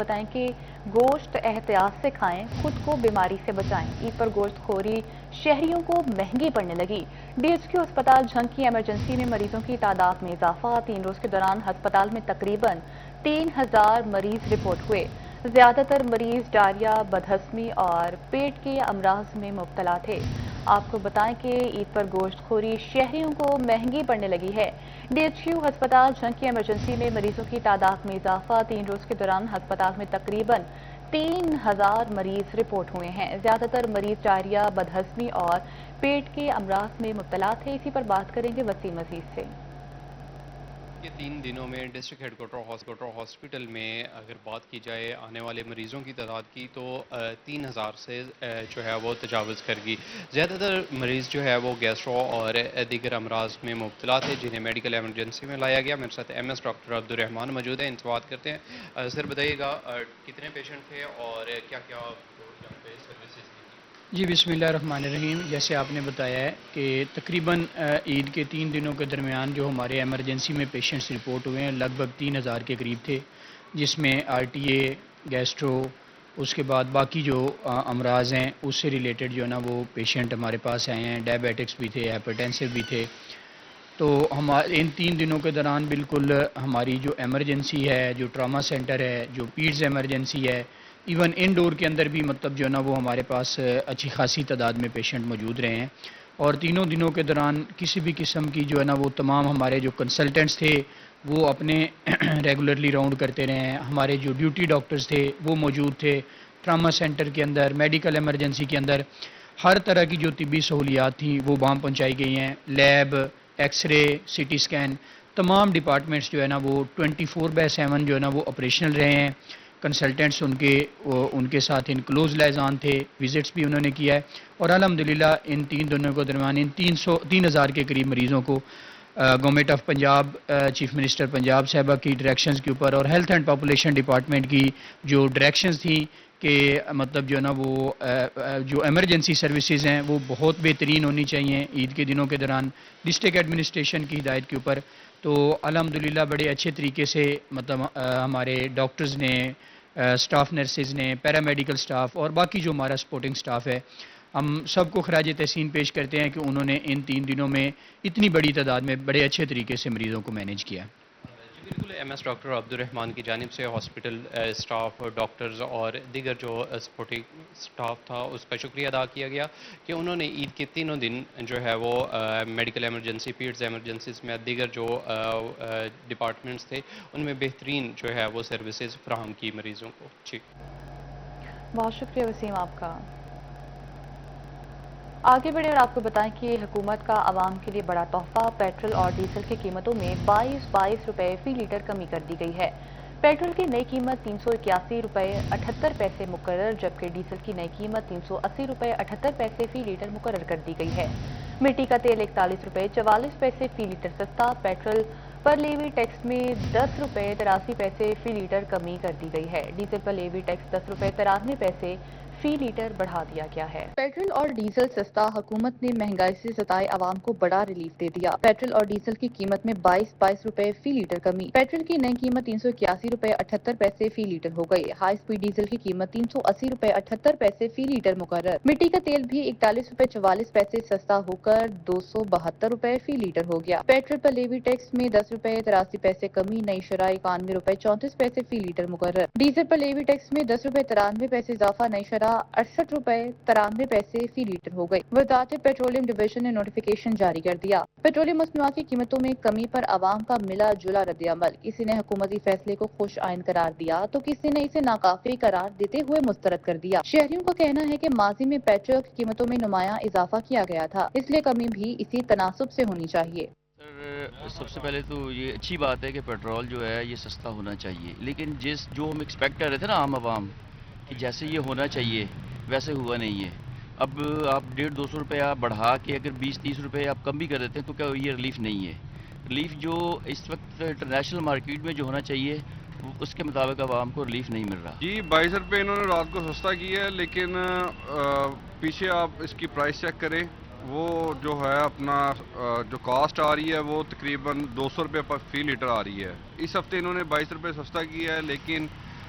بتائیں کہ گوشت احتیاط سے کھائیں، خود کو بیماری سے بچائیں۔ عید پر گوشت خوری شہریوں کو مہنگی پڑنے لگی۔ ڈی ایچ کیو ہسپتال جھنگ کی ایمرجنسی میں مریضوں کی تعداد میں اضافہ، 3 روز کے دوران ہسپتال میں تقریباً 3000 مریض رپورٹ ہوئے۔ زیادہ تر مریض ڈائریا، بدہضمی اور پیٹ کے امراض میں مبتلا تھے۔ آپ کو بتائیں کہ عید پر گوشت خوری شہریوں کو مہنگی پڑنے لگی ہے۔ ڈی ایچ کیو ہسپتال جھنگ کی ایمرجنسی میں مریضوں کی تعداد میں اضافہ، 3 روز کے دوران ہسپتال میں تقریباً 3000 مریض رپورٹ ہوئے ہیں۔ زیادہ تر مریض ڈائریا، بدہضمی اور پیٹ کے امراض میں مبتلا تھے۔ اسی پر بات کریں گے وسیم عزیز سے۔ یہ 3 دنوں میں ڈسٹرکٹ ہیڈ کوارٹر ہاسپٹل میں اگر بات کی جائے آنے والے مریضوں کی تعداد کی تو 3000 سے جو ہے وہ تجاوز کر گئی۔ زیادہ تر مریض جو ہے وہ گیسٹرو اور دیگر امراض میں مبتلا تھے جنہیں میڈیکل ایمرجنسی میں لایا گیا۔ میرے ساتھ ایم ایس ڈاکٹر عبدالرحمان موجود ہیں، ان سے بات کرتے ہیں۔ سر بتائیے گا کتنے پیشنٹ تھے اور کیا کیا یہاں پہ سروسز دی؟ جی بسم اللہ الرحمن الرحیم۔ جیسے آپ نے بتایا ہے کہ تقریباً عید کے 3 دنوں کے درمیان جو ہمارے ایمرجنسی میں پیشنٹس رپورٹ ہوئے ہیں لگ بھگ 3000 کے قریب تھے، جس میں آر ٹی اے، گیسٹرو، اس کے بعد باقی جو امراض ہیں اس سے ریلیٹڈ جو ہے نا وہ پیشنٹ ہمارے پاس آئے ہیں۔ ڈائبیٹکس بھی تھے، ہائپرٹینسو بھی تھے۔ تو ان 3 دنوں کے دوران بالکل ہماری جو ایمرجنسی ہے، جو ٹراما سینٹر ہے، جو پیڈز ایمرجنسی ہے، ایون انڈور کے اندر بھی مطلب جو ہے نا وہ ہمارے پاس اچھی خاصی تعداد میں پیشنٹ موجود رہے ہیں۔ اور تینوں دنوں کے دوران کسی بھی قسم کی جو ہے نا وہ تمام ہمارے جو کنسلٹنٹس تھے وہ اپنے ریگولرلی راؤنڈ کرتے رہے ہیں۔ ہمارے جو ڈیوٹی ڈاکٹرز تھے وہ موجود تھے ٹراما سینٹر کے اندر، میڈیکل ایمرجنسی کے اندر۔ ہر طرح کی جو طبی سہولیات تھیں وہ وہاں پہنچائی گئی ہیں۔ Lab, X ray, C T scan, تمام ڈپارٹمنٹس جو ہے نا وہ 24/7 جو ہے نا وہ آپریشنل رہے ہیں۔ کنسلٹنٹس ان کے ساتھ ان کلوز لائزان تھے، وزٹس بھی انہوں نے کیا ہے۔ اور الحمدللہ ان 3 دنوں کے درمیان ان 3000 کے قریب مریضوں کو government of Punjab, chief minister Punjab صاحبہ کی ڈائریکشنز کے اوپر اور ہیلتھ اینڈ پاپولیشن ڈپارٹمنٹ کی جو ڈائریکشنز تھیں کہ مطلب جو ہے نا وہ جو ایمرجنسی سروسز ہیں وہ بہت بہترین ہونی چاہیے عید کے دنوں کے دوران، ڈسٹرکٹ ایڈمنسٹریشن کی ہدایت کے اوپر۔ تو الحمدللہ بڑے اچھے طریقے سے مطلب ہمارے ڈاکٹرز نے، سٹاف نرسز نے، پیرامیڈیکل سٹاف اور باقی جو ہمارا سپورٹنگ سٹاف ہے، ہم سب کو خراج تحسین پیش کرتے ہیں کہ انہوں نے ان 3 دنوں میں اتنی بڑی تعداد میں بڑے اچھے طریقے سے مریضوں کو مینیج کیا۔ جی بالکل، ایم ایس ڈاکٹر عبدالرحمان کی جانب سے ہاسپٹل اسٹاف، ڈاکٹرز اور دیگر جو سپورٹنگ اسٹاف تھا اس کا شکریہ ادا کیا گیا کہ انہوں نے عید کے تینوں دن جو ہے وہ میڈیکل ایمرجنسی، پیڈز ایمرجنسیز میں دیگر جو ڈپارٹمنٹس تھے ان میں بہترین جو ہے وہ سروسز فراہم کی مریضوں کو۔ ٹھیک، بہت شکریہ وسیم آپ کا۔ آگے بڑھیں اور آپ کو بتائیں کہ حکومت کا عوام کے لیے بڑا تحفہ، پیٹرول اور ڈیزل کی قیمتوں میں 22 روپے فی لیٹر کمی کر دی گئی ہے۔ پیٹرول کی نئی قیمت 381 روپے 78 پیسے مقرر، جبکہ ڈیزل کی نئی قیمت 380 روپے 78 پیسے فی لیٹر مقرر کر دی گئی ہے۔ مٹی کا تیل 41 روپے 44 پیسے فی لیٹر سستا، پیٹرول پر لیوی ٹیکس میں 10 روپے 83 پیسے فی لیٹر کمی کر دی گئی ہے۔ ڈیزل پر لیوی ٹیکس 10 روپے 93 پیسے فی لیٹر بڑھا دیا گیا ہے۔ پیٹرول اور ڈیزل سستا، حکومت نے مہنگائی سے ستائے عوام کو بڑا ریلیف دے دیا۔ پیٹرول اور ڈیزل کی قیمت میں 22 روپے فی لیٹر کمی، پیٹرول کی نئی قیمت 381 روپے 78 پیسے فی لیٹر ہو گئی۔ ہائی سپیڈ ڈیزل کی قیمت 380 روپے 78 پیسے فی لیٹر مقرر۔ مٹی کا تیل بھی 41 روپے 44 پیسے سستا ہو کر 272 روپے فی لیٹر ہو گیا۔ پیٹرول پر لیوی ٹیکس میں 10 روپے 83 پیسے کمی، نئی شرح 91 روپے 34 پیسے فی لیٹر مقرر۔ ڈیزل پر لیوی ٹیکس میں 10 روپے 93 پیسے اضافہ، نئی شرح 68 روپے 93 پیسے فی لیٹر ہو گئی۔ وزارت پیٹرولیم ڈویژن نے نوٹیفیکیشن جاری کر دیا۔ پیٹرولیم مصنوعات کی قیمتوں میں کمی پر عوام کا ملا جلا رد عمل، کسی نے حکومتی فیصلے کو خوش آئند قرار دیا تو کسی نے اسے ناکافی قرار دیتے ہوئے مسترد کر دیا۔ شہریوں کا کہنا ہے کہ ماضی میں پیٹرول کی قیمتوں میں نمایاں اضافہ کیا گیا تھا، اس لیے کمی بھی اسی تناسب سے ہونی چاہیے۔ سب سے پہلے تو یہ اچھی بات ہے کہ پیٹرول جو ہے یہ سستا ہونا چاہیے، لیکن جو ہم ایکسپیکٹ کر رہے تھے نا عام عوام کہ جیسے یہ ہونا چاہیے ویسے ہوا نہیں ہے۔ اب آپ 150-200 روپے آپ بڑھا کے اگر 20-30 روپے آپ کم بھی کر دیتے ہیں تو کیا یہ ریلیف نہیں ہے؟ ریلیف جو اس وقت انٹرنیشنل مارکیٹ میں جو ہونا چاہیے اس کے مطابق عوام کو ریلیف نہیں مل رہا۔ جی 22 روپے انہوں نے رات کو سستا کیا ہے، لیکن پیچھے آپ اس کی پرائس چیک کریں، وہ جو ہے اپنا جو کاسٹ آ رہی ہے وہ تقریباً 200 روپے پر فی لیٹر آ رہی ہے۔ اس ہفتے انہوں نے 22 روپے سستا کیا ہے، لیکن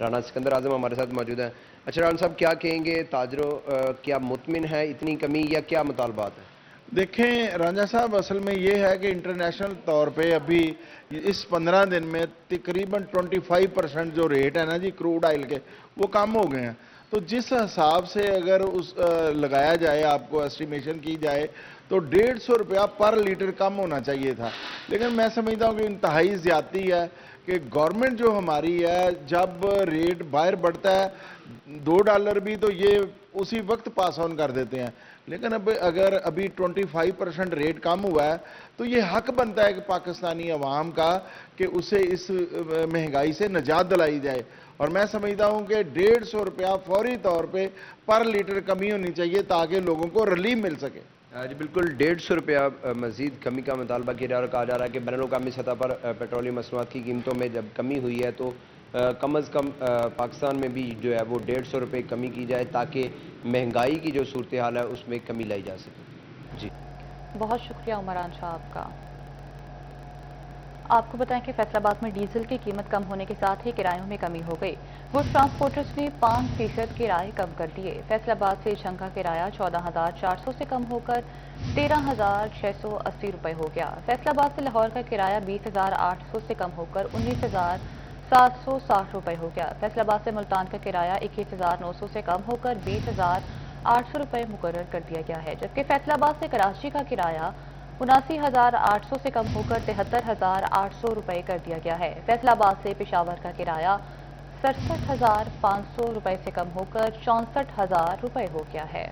رانا سکندر اعظم ہمارے ساتھ موجود ہیں. اچھا رانا صاحب, کیا کہیں گے تاجروں, کیا مطمئن ہے اتنی کمی یا کیا مطالبات ہیں؟ دیکھیں رانجھا صاحب, اصل میں یہ ہے کہ انٹرنیشنل طور پہ ابھی اس 15 دن میں تقریباً 25% جو ریٹ ہے نا جی کروڈ آئل کے, وہ کم ہو گئے ہیں. تو جس حساب سے اگر لگایا جائے, آپ کو ایسٹیمیشن کی جائے تو 150 روپیہ پر لیٹر کم ہونا چاہیے تھا. لیکن میں سمجھتا ہوں کہ انتہائی زیادتی ہے کہ گورنمنٹ جو ہماری ہے, جب ریٹ باہر بڑھتا ہے $2 بھی تو یہ اسی وقت پاس آن کر دیتے ہیں. لیکن اگر ابھی 25% ریٹ کم ہوا ہے تو یہ حق بنتا ہے کہ پاکستانی عوام کا کہ اسے اس مہنگائی سے نجات دلائی جائے. اور میں سمجھتا ہوں کہ 150 روپیہ فوری طور پہ پر لیٹر کمی ہونی چاہیے تاکہ لوگوں کو ریلیف مل سکے. جی بالکل, 150 روپیہ مزید کمی کا مطالبہ کیا جا رہا ہے. کہا جا رہا ہے کہ بین الاقوامی سطح پر پیٹرولیم مصنوعات کی قیمتوں میں جب کمی ہوئی ہے تو کم از کم پاکستان میں بھی جو ہے وہ 150 روپے کمی کی جائے تاکہ مہنگائی کی جو صورتحال ہے اس میں کمی لائی جا سکے. جی بہت شکریہ عمران شاہ آپ کا. آپ کو بتائیں کہ فیصل آباد میں ڈیزل کی قیمت کم ہونے کے ساتھ ہی کرایوں میں کمی ہو گئی. گڈ ٹرانسپورٹرز نے 5% کرائے کم کر دیے. فیصل آباد سے جھنگ کا کرایہ 14,400 سے کم ہو کر 13,680 روپے ہو گیا. فیصل آباد سے لاہور کا کرایہ 20,800 سے کم ہو کر 19,760 روپے ہو گیا. فیصل آباد سے ملتان کا کرایہ 21,900 سے کم ہو کر 20,800 روپے مقرر کر دیا گیا ہے. جبکہ فیصل آباد سے کراچی کا کرایہ 79,800 سے کم ہو کر 73,800 روپے کر دیا گیا ہے. فیصل آباد سے پشاور کا کرایہ 67,500 روپے سے کم ہو کر 64,000 روپے ہو گیا ہے.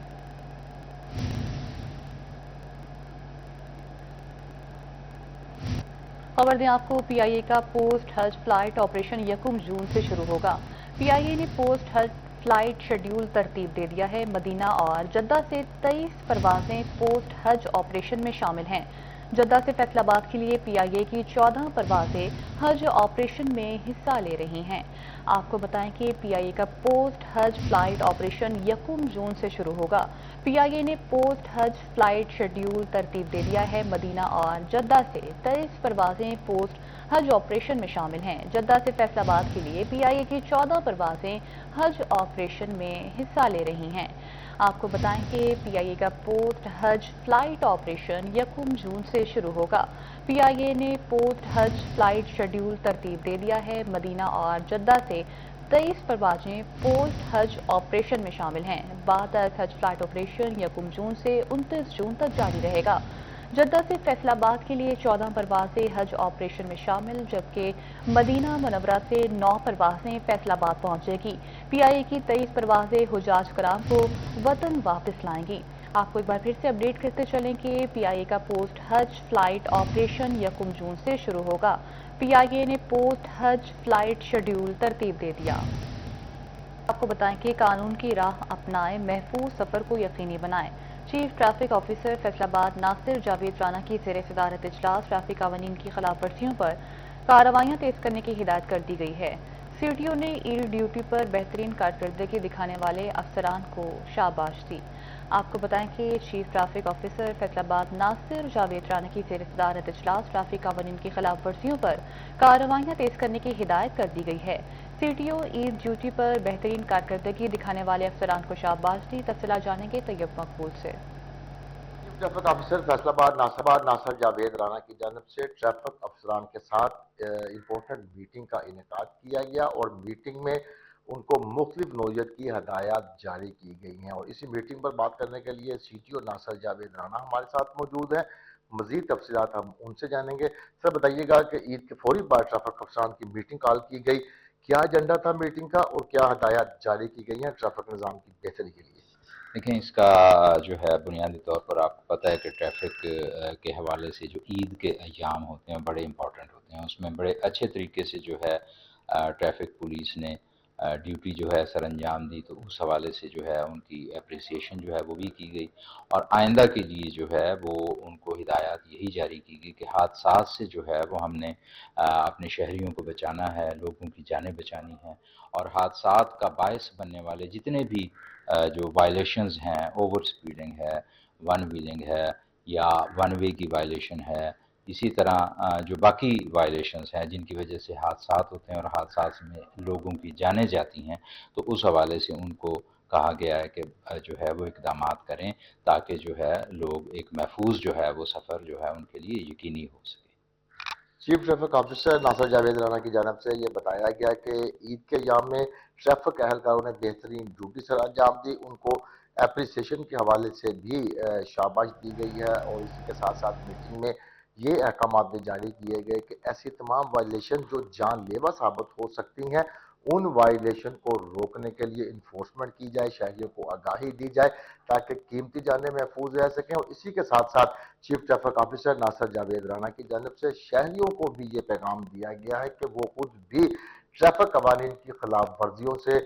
خبر دیں آپ کو, پی آئی اے کا پوسٹ حج فلائٹ آپریشن 1 جون سے شروع ہوگا. پی آئی اے نے پوسٹ حج فلائٹ شیڈیول ترتیب دے دیا ہے. مدینہ اور جدہ سے 23 پروازیں پوسٹ حج آپریشن میں شامل ہیں. جدہ سے فیصل آباد کے لیے پی آئی اے کی 14 پروازیں حج آپریشن میں حصہ لے رہی ہیں. آپ کو بتائیں کہ پی آئی اے کا پوسٹ حج فلائٹ آپریشن 1 جون سے شروع ہوگا. پی آئی اے نے پوسٹ حج فلائٹ شیڈیول ترتیب دے دیا ہے. مدینہ اور جدہ سے 23 پروازیں پوسٹ حج آپریشن میں شامل ہیں. جدہ سے فیصل آباد کے لیے پی آئی اے کی 14 پروازیں حج آپریشن میں حصہ لے رہی ہیں. آپ کو بتائیں کہ پی آئی اے کا پوسٹ حج فلائٹ آپریشن 1 جون سے شروع ہوگا. پی آئی اے نے پوسٹ حج فلائٹ شیڈیول ترتیب دے دیا ہے. مدینہ اور جدہ سے 23 پروازیں پوسٹ حج آپریشن میں شامل ہیں. بعد از حج فلائٹ آپریشن 1 جون سے 29 جون تک جاری رہے گا. جدہ سے فیصل آباد کے لیے 14 پروازیں حج آپریشن میں شامل, جبکہ مدینہ منورہ سے 9 پروازیں فیصل آباد پہنچے گی. پی آئی اے کی 23 پروازیں حجاج کرام کو وطن واپس لائیں گی. آپ کو ایک بار پھر سے اپڈیٹ کرتے چلیں کہ پی آئی اے کا پوسٹ حج فلائٹ آپریشن 1 جون سے شروع ہوگا. پی آئی اے نے پوسٹ حج فلائٹ شیڈیول ترتیب دے دیا. آپ کو بتائیں کہ قانون کی راہ اپنائیں, محفوظ سفر کو یقینی بنائیں. چیف ٹریفک آفیسر فیصل آباد ناصر جاوید رانا کی زیر صدارت اجلاس ٹریفک قوانین کی خلاف ورزیوں پر کارروائیاں تیز کرنے کی ہدایت کر دی گئی ہے. سی ٹی او نے ایل ڈیوٹی پر بہترین کارکردگی دکھانے والے افسران کو شاباش دی. آپ کو بتائیں کہ چیف ٹریفک آفیسر فیصل آباد ناصر جاوید رانا کی زیر صدارت اجلاس ٹریفک قوانین کی خلاف ورزیوں پر کارروائیاں تیز کرنے کی ہدایت کر دی گئی ہے. C T O L duty پر بہترین کارکردگی دکھانے والے افسران کو شاباش دی. تفصیلات جانیں گے طیب مقبول سے. چیف ٹریفک آفیسر فیصل آباد ناصر جاوید رانا کی جانب سے ٹریفک افسران کے ساتھ امپورٹنٹ میٹنگ کا انعقاد کیا گیا اور میٹنگ میں ان کو مختلف نوعیت کی ہدایات جاری کی گئی ہیں. اور اسی میٹنگ پر بات کرنے کے لیے سی ٹی او ناصر جاوید رانا ہمارے ساتھ موجود ہیں. مزید تفصیلات ہم ان سے جانیں گے. سر بتائیے گا کہ عید کے فوری بعد ٹریفک افسران کی میٹنگ کال کی گئی, کیا ایجنڈا تھا میٹنگ کا اور کیا ہدایات جاری کی گئی ہیں ٹریفک نظام کی بہتری کے لیے؟ دیکھیں, اس کا جو ہے بنیادی طور پر آپ کو پتہ ہے کہ ٹریفک کے حوالے سے جو عید کے ایام ہوتے ہیں بڑے امپورٹنٹ ہوتے ہیں. اس میں بڑے اچھے طریقے سے جو ہے ٹریفک پولیس نے ڈیوٹی جو ہے سر انجام دی, تو اس حوالے سے جو ہے ان کی اپریسیشن جو ہے وہ بھی کی گئی. اور آئندہ کے لیے جو ہے وہ ان کو ہدایات یہی جاری کی گئی کہ حادثات سے جو ہے وہ ہم نے اپنے شہریوں کو بچانا ہے, لوگوں کی جانیں بچانی ہیں. اور حادثات کا باعث بننے والے جتنے بھی جو وائلیشنز ہیں, اوور سپیڈنگ ہے, ون ویلنگ ہے یا ون وے کی وائلیشن ہے اسی طرح جو باقی وائلیشنز ہیں جن کی وجہ سے حادثات ہوتے ہیں اور حادثات میں لوگوں کی جانیں جاتی ہیں، تو اس حوالے سے ان کو کہا گیا ہے کہ جو ہے وہ اقدامات کریں تاکہ جو ہے لوگ ایک محفوظ جو ہے وہ سفر جو ہے ان کے لیے یقینی ہو سکے۔ چیف ٹریفک آفیسر ناصر جاوید رانا کی جانب سے یہ بتایا گیا کہ عید کے ایام میں ٹریفک اہلکاروں نے بہترین ڈیوٹی سر انجام دی، ان کو اپریسیشن کے حوالے سے بھی شاباش دی گئی ہے، اور اسی کے ساتھ ساتھ میٹنگ میں یہ احکامات بھی جاری کیے گئے کہ ایسی تمام وائلیشن جو جان لیوا ثابت ہو سکتی ہیں ان وائلیشن کو روکنے کے لیے انفورسمنٹ کی جائے، شہریوں کو آگاہی دی جائے تاکہ قیمتی جانیں محفوظ رہ سکیں، اور اسی کے ساتھ ساتھ چیف ٹریفک آفیسر ناصر جاوید رانا کی جانب سے شہریوں کو بھی یہ پیغام دیا گیا ہے کہ وہ خود بھی ٹریفک قوانین کی خلاف ورزیوں سے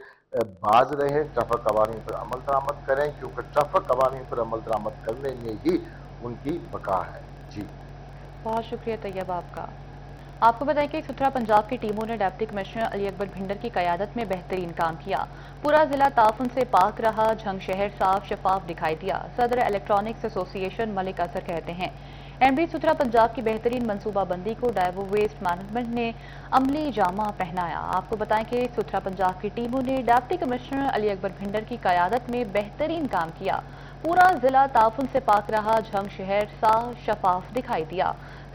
باز رہیں، ٹریفک قوانین پر عمل درآمد کریں، کیونکہ ٹریفک قوانین پر عمل درآمد کرنے میں ہی ان کی بقا ہے۔ جی بہت شکریہ طیب آپ کا۔ آپ کو بتائیں کہ سترہ پنجاب کی ٹیموں نے ڈپٹی کمشنر علی اکبر بھنڈر کی قیادت میں بہترین کام کیا، پورا ضلع تعاون سے پاک رہا، جھنگ شہر صاف شفاف دکھائی دیا، صدر الیکٹرانکس ایسوسی ایشن ملک اظہر کہتے ہیں۔ ایم ڈی سترہ پنجاب کی بہترین منصوبہ بندی کو ڈائیو ویسٹ مینجمنٹ نے عملی جامہ پہنایا۔ آپ کو بتائیں کہ سترہ پنجاب کی ٹیموں نے ڈپٹی کمشنر علی اکبر بھنڈر کی قیادت میں بہترین کام کیا، پورا ضلع تعاون سے پاک رہا، جھنگ شہر صاف شفاف دکھائی دیا،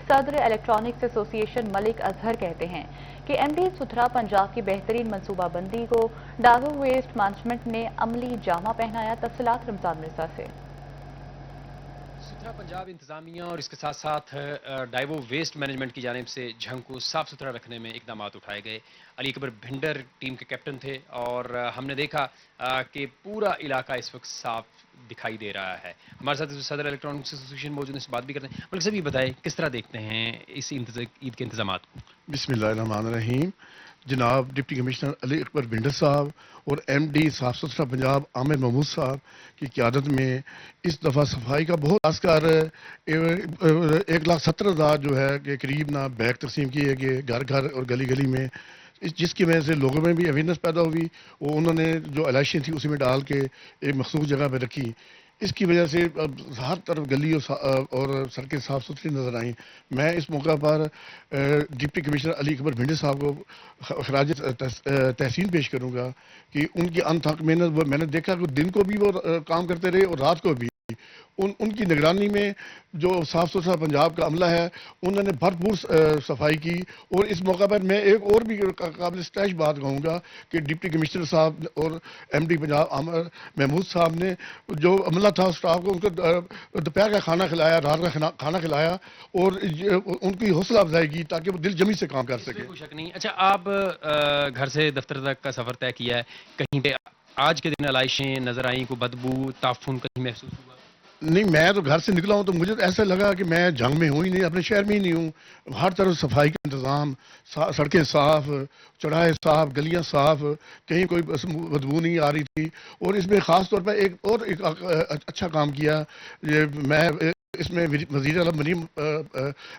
صدر الیکٹرانکس ایسوسی ایشن ملک اظہر کہتے ہیں کہ ایم ڈی سترہ پنجاب کی بہترین منصوبہ بندی کو ڈائیو ویسٹ مینجمنٹ نے عملی جامہ پہنایا۔ تفصیلات رمضان مرزا سے۔ سترہ پنجاب انتظامیہ اور اس کے ساتھ ساتھ ڈائیو ویسٹ مینجمنٹ کی جانب سے جھنگ کو صاف ستھرا رکھنے میں اقدامات اٹھائے گئے۔ علی اکبر بھنڈر ٹیم کے کیپٹن تھے اور ہم نے دیکھا کہ پورا علاقہ اس وقت صاف دکھائی دے رہا ہے۔ ہمارے ساتھ صدر الیکٹرانکس ایسوسی ایشن موجود ہیں، اس بات بھی کرتے ہیں۔ ملک صاحب یہ بتائیں کس طرح دیکھتے ہیں اس عید کے انتظامات کو؟ بسم اللہ الرحمن الرحیم۔ جناب ڈپٹی کمشنر علی اکبر بھنڈر صاحب اور ایم ڈی صاف ستھرا پنجاب عامر محمود صاحب کی قیادت میں اس دفعہ صفائی کا بہت خاص کر 1,70,000 جو ہے کہ قریب نہ بیگ تقسیم کیے گئے گھر گھر اور گلی گلی میں، جس کی وجہ سے لوگوں میں بھی اویئرنیس پیدا ہوئی، وہ انہوں نے جو الیکشن تھی اسی میں ڈال کے ایک مخصوص جگہ پہ رکھی۔ اس کی وجہ سے ہر طرف گلی اور سڑکیں صاف ستھری نظر آئیں۔ میں اس موقع پر ڈپٹی کمشنر علی اکبر بھنڈر صاحب کو خراج تحسین پیش کروں گا کہ ان کی انتھک محنت، میں نے دیکھا کہ دن کو بھی وہ کام کرتے رہے اور رات کو بھی۔ ان کی نگرانی میں جو صاف ستھرا پنجاب کا عملہ ہے انہوں نے بھرپور صفائی کی، اور اس موقع پر میں ایک اور بھی قابل ستائش بات کہوں گا کہ ڈپٹی کمشنر صاحب اور ایم ڈی پنجاب عامر محمود صاحب نے جو عملہ تھا اسٹاف کو ان کو دوپہر کا کھانا کھلایا، رات کا کھانا کھلایا اور ان کی حوصلہ افزائی کی تاکہ وہ دل جمی سے کام کر سکے۔ کوئی شک نہیں۔ اچھا، آپ گھر سے دفتر تک کا سفر طے کیا ہے، کہیں پہ آج کے دن علائشیں نظر آئیں، کوئی بدبو تعفن کہیں محسوس ہوا؟ نہیں، میں تو گھر سے نکلا ہوں تو مجھے ایسا لگا کہ میں جنگ میں ہوں ہی نہیں، اپنے شہر میں ہی نہیں ہوں۔ ہر طرف صفائی کا انتظام، سڑکیں صاف، چوراہے صاف، گلیاں صاف، کہیں کوئی بدبو نہیں آ رہی تھی۔ اور اس میں خاص طور پر ایک اچھا کام کیا، میں اس میں وزیر اعلیٰ مریم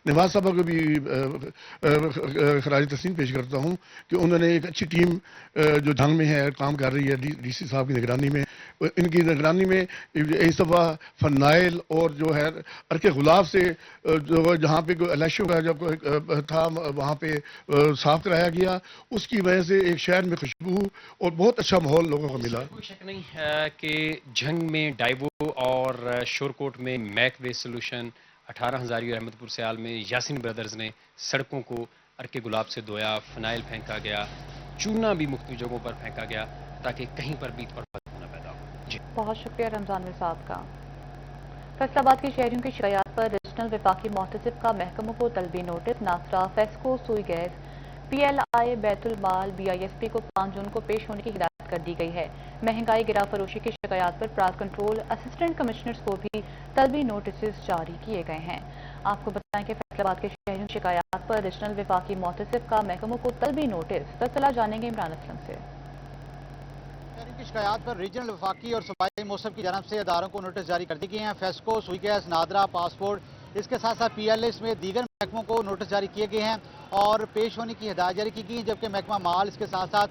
نواز صاحبہ کو بھی خراج تحسین پیش کرتا ہوں کہ انہوں نے ایک اچھی ٹیم جو جھنگ میں ہے کام کر رہی ہے ڈی سی صاحب کی نگرانی میں، ان کی نگرانی میں اس دفعہ فرنائل اور جو ہے ارک گلاب سے جو جہاں پہ کوئی الیکشن کا جو تھا وہاں پہ صاف کرایا گیا، اس کی وجہ سے ایک شہر میں خوشبو اور بہت اچھا ماحول لوگوں کو ملا۔ کوئی شک نہیں ہے کہ جھنگ میں ڈائیو اور شورکوٹ میں میک ویسٹ سولوشن، 18 ہزاری اور احمد پور سیال میں یاسین بردرز نے سڑکوں کو ارک گلاب سے دھویا، فنائل پھینکا گیا، چونا بھی مختلف جگہوں پر پھینکا گیا تاکہ کہیں پر بھی بدبو نہ پیدا ہو۔ جی بہت شکریہ رمضان میر صاحب کا۔ فیصل آباد کے شہریوں کی شکایات پر ریجنل وفاقی محتسب کا محکموں کو طلبی نوٹس، ناسرا، فیسکو، سوئی گیس، پی ایل آئی، بیت المال، بی آئی ایس پی کو 5 جون کو پیش ہونے کی ہدایت کر دی گئی ہے۔ مہنگائی گرا فروشی کی شکایات پر پراگ کنٹرول اسسٹنٹ کمشنرز کو بھی طلبی نوٹسز جاری کیے گئے ہیں۔ آپ کو بتائیں کہ فیصل آباد کے شہریوں کی شکایات پر ریجنل وفاقی محتسب کا محکموں کو طلبی نوٹس، تفصیلات جانیں گے عمران اسلم سے۔ کی شکایات پر ریجنل وفاقی اور صوبائی موصف کی جانب سے اداروں کو نوٹس جاری کر دی گئے ہیں۔ فیسکو، سوئی گیس، نادرا، پاسپورٹ، اس کے ساتھ ساتھ پی ایل ایس میں دیگر محکموں کو نوٹس جاری کیے گئے ہیں اور پیش ہونے کی ہدایت جاری کی گئی ہے، جبکہ محکمہ مال، اس کے ساتھ ساتھ